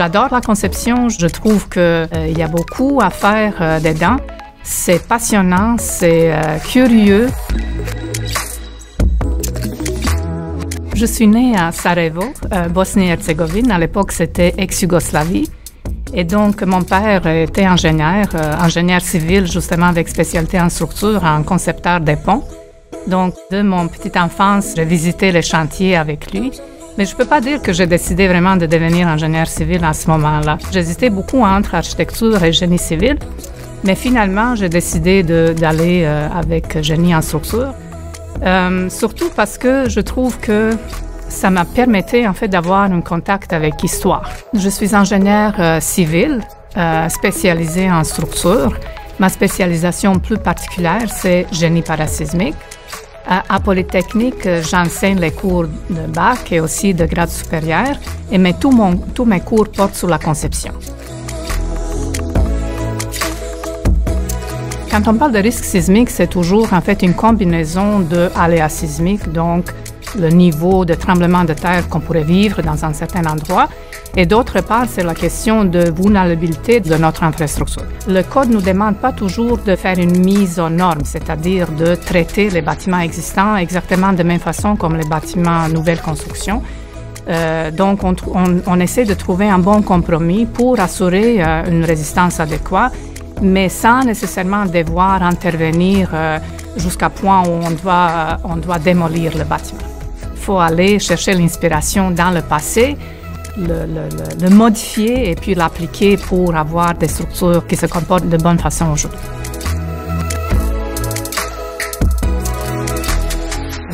J'adore la conception. Je trouve qu'il y a beaucoup à faire dedans. C'est passionnant, c'est curieux. Je suis née à Sarajevo, Bosnie-Herzégovine. À l'époque, c'était ex-Yougoslavie. Et donc, mon père était ingénieur civil, justement avec spécialité en structure, en concepteur des ponts. Donc, de mon petite enfance, j'ai visité les chantiers avec lui. Mais je ne peux pas dire que j'ai décidé vraiment de devenir ingénieur civil à ce moment-là. J'hésitais beaucoup entre architecture et génie civil. Mais finalement, j'ai décidé d'aller avec génie en structure. Surtout parce que je trouve que ça m'a permis en fait d'avoir un contact avec l'histoire. Je suis ingénieure civile spécialisée en structure. Ma spécialisation plus particulière, c'est génie parasismique. À Polytechnique, j'enseigne les cours de bac et aussi de grade supérieur, mais tous mes cours portent sur la conception. Quand on parle de risque sismique, c'est toujours en fait une combinaison d'aléas sismiques, donc le niveau de tremblement de terre qu'on pourrait vivre dans un certain endroit. Et d'autre part, c'est la question de vulnérabilité de notre infrastructure. Le Code ne nous demande pas toujours de faire une mise aux normes, c'est-à-dire de traiter les bâtiments existants exactement de la même façon comme les bâtiments nouvelle construction. Donc, on essaie de trouver un bon compromis pour assurer une résistance adéquate, mais sans nécessairement devoir intervenir jusqu'à point où on doit démolir le bâtiment. Il faut aller chercher l'inspiration dans le passé, le modifier et puis l'appliquer pour avoir des structures qui se comportent de bonne façon aujourd'hui.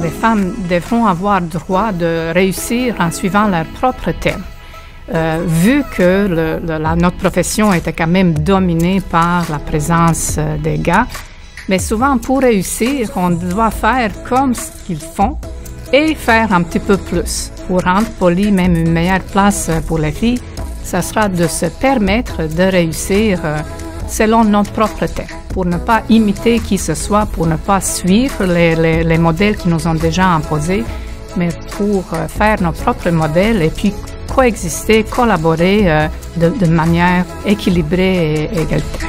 Les femmes devront avoir droit de réussir en suivant leur propre thème. Vu que notre profession était quand même dominée par la présence des gars, mais souvent pour réussir, on doit faire comme ce qu'ils font et faire un petit peu plus. Pour rendre Poly même une meilleure place pour les filles, ça sera de se permettre de réussir selon notre propre thème, pour ne pas imiter qui que ce soit, pour ne pas suivre les modèles qui nous ont déjà imposés, mais pour faire nos propres modèles et puis coexister, collaborer de manière équilibrée et égalitaire.